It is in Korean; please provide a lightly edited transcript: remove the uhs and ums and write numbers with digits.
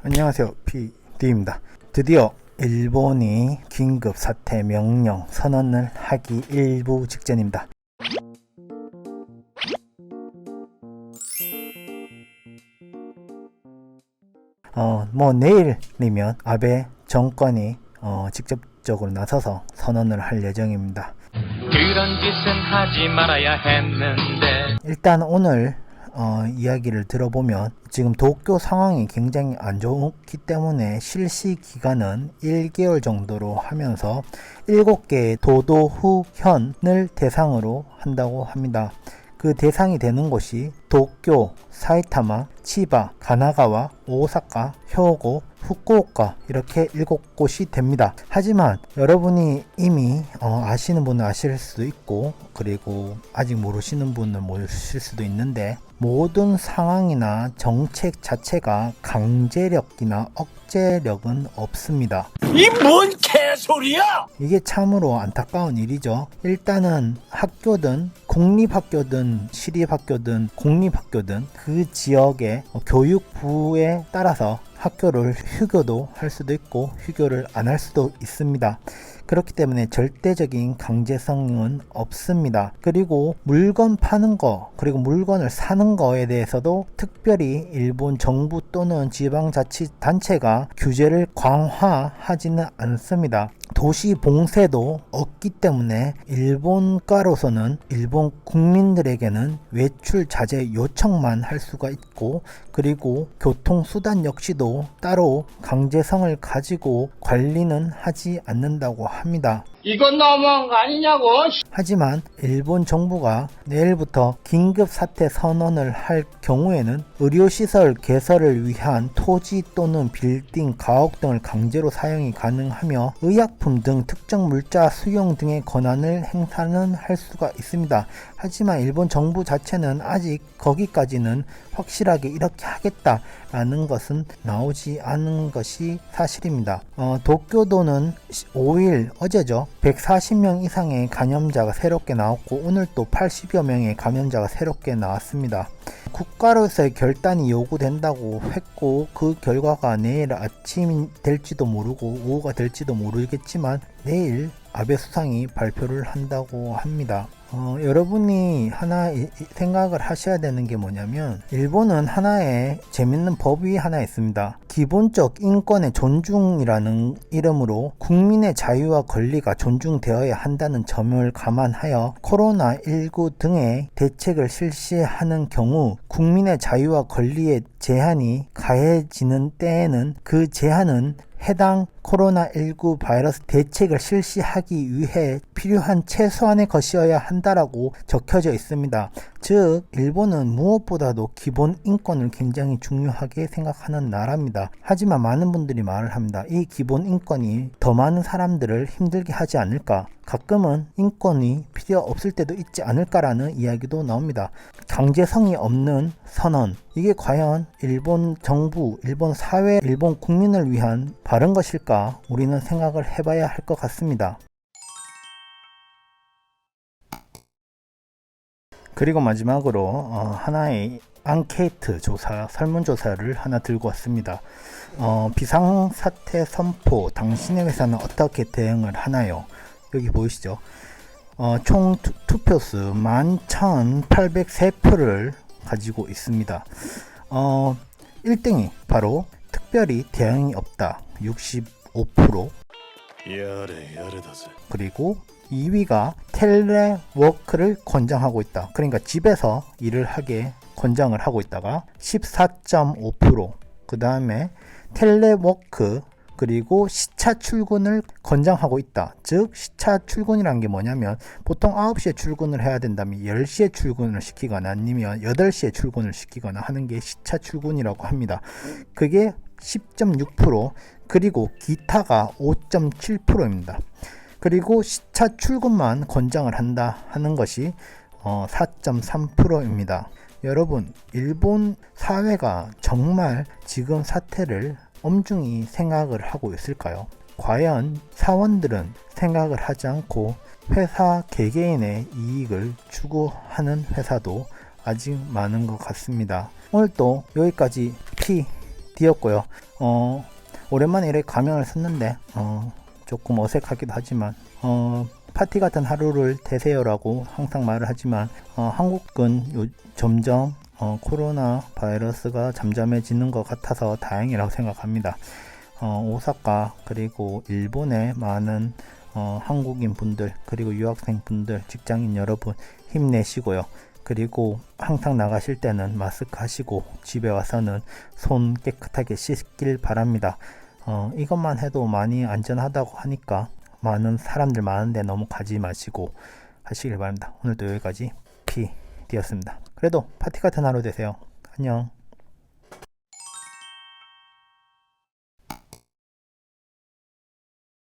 안녕하세요, PD입니다. 드디어 일본이 긴급 사태 명령 선언을 하기 일부 직전입니다. 내일이면 아베 정권이 직접적으로 나서서 선언을 할 예정입니다. 그런 짓은 하지 말아야 했는데. 일단 오늘 이야기를 들어보면 지금 도쿄 상황이 굉장히 안 좋기 때문에 실시 기간은 1개월 정도로 하면서 7개의 도도후현을 대상으로 한다고 합니다. 그 대상이 되는 곳이 도쿄, 사이타마, 치바, 가나가와, 오사카, 효고, 후쿠오카 이렇게 7곳이 됩니다. 하지만 여러분이 이미 아시는 분은 아실 수도 있고 그리고 아직 모르시는 분은 모르실 수도 있는데 모든 상황이나 정책 자체가 강제력이나 억제력은 없습니다. 이 뭔 개소리야! 이게 참으로 안타까운 일이죠. 일단은 학교든 공립학교든 시립학교든 공립학교든 그 지역의 교육부에 따라서 학교를 휴교도 할 수도 있고 휴교를 안 할 수도 있습니다. 그렇기 때문에 절대적인 강제성은 없습니다. 그리고 물건 파는 거 그리고 물건을 사는 거에 대해서도 특별히 일본 정부 또는 지방자치단체가 규제를 강화하지는 않습니다. 도시 봉쇄도 없기 때문에 일본가로서는 일본 국민들에게는 외출 자제 요청만 할 수가 있고 그리고 교통수단 역시도 따로 강제성을 가지고 관리는 하지 않는다고 합니다. 이건 너무한 거 아니냐고? 하지만 일본 정부가 내일부터 긴급 사태 선언을 할 경우에는 의료시설 개설을 위한 토지 또는 빌딩, 가옥 등을 강제로 사용이 가능하며 의약품 등 특정 물자 수용 등의 권한을 행사는 할 수가 있습니다. 하지만 일본 정부 자체는 아직 거기까지는 확실하게 이렇게 하겠다라는 것은 나오지 않은 것이 사실입니다. 도쿄도는 5일 어제죠. 140명 이상의 감염자가 새롭게 나왔고 오늘 또 80여 명의 감염자가 새롭게 나왔습니다. 국가로서의 결단이 요구된다고 했고 그 결과가 내일 아침이 될지도 모르고 오후가 될지도 모르겠지만 내일 아베 수상이 발표를 한다고 합니다. 여러분이 하나 생각을 하셔야 되는 게 뭐냐면 일본은 하나의 재밌는 법이 하나 있습니다. 기본적 인권의 존중이라는 이름으로 국민의 자유와 권리가 존중되어야 한다는 점을 감안하여 코로나19 등의 대책을 실시하는 경우 국민의 자유와 권리의 제한이 가해지는 때에는 그 제한은 해당 코로나19 바이러스 대책을 실시하기 위해 필요한 최소한의 것이어야 한다라고 적혀져 있습니다. 즉 일본은 무엇보다도 기본 인권을 굉장히 중요하게 생각하는 나라입니다. 하지만 많은 분들이 말을 합니다. 이 기본 인권이 더 많은 사람들을 힘들게 하지 않을까? 가끔은 인권이 필요 없을 때도 있지 않을까라는 이야기도 나옵니다. 강제성이 없는 선언, 이게 과연 일본 정부, 일본 사회, 일본 국민을 위한 바른 것일까? 우리는 생각을 해봐야 할 것 같습니다. 그리고 마지막으로 하나의 앙케이트 조사, 설문조사를 하나 들고 왔습니다. 비상사태 선포, 당신의 회사는 어떻게 대응을 하나요? 여기 보이시죠? 총 투표수 11,803표를 가지고 있습니다. 1등이 바로 특별히 대응이 없다 65%, 그리고 2위가 텔레워크를 권장하고 있다. 그러니까 집에서 일을 하게 권장을 하고 있다가 14.5%, 그 다음에 텔레워크 그리고 시차 출근을 권장하고 있다. 즉 시차 출근이란 게 뭐냐면 보통 9시에 출근을 해야 된다면 10시에 출근을 시키거나 아니면 8시에 출근을 시키거나 하는 게 시차 출근이라고 합니다. 그게 10.6%, 그리고 기타가 5.7%입니다. 그리고 시차 출근만 권장을 한다 하는 것이 4.3%입니다. 여러분, 일본 사회가 정말 지금 사태를 엄중히 생각을 하고 있을까요? 과연 사원들은 생각을 하지 않고 회사 개개인의 이익을 추구하는 회사도 아직 많은 것 같습니다. 오늘 또 여기까지 띄었고요. 오랜만에 이렇게 가명을 썼는데 조금 어색하기도 하지만 파티 같은 하루를 되세요라고 항상 말을 하지만 한국은 점점 코로나 바이러스가 잠잠해지는 것 같아서 다행이라고 생각합니다. 오사카 그리고 일본의 많은 한국인 분들 그리고 유학생 분들 직장인 여러분 힘내시고요. 그리고 항상 나가실 때는 마스크 하시고 집에 와서는 손 깨끗하게 씻길 바랍니다. 이것만 해도 많이 안전하다고 하니까 많은 사람들 많은데 너무 가지 마시고 하시길 바랍니다. 오늘도 여기까지 PD였습니다. 그래도 파티 같은 하루 되세요. 안녕.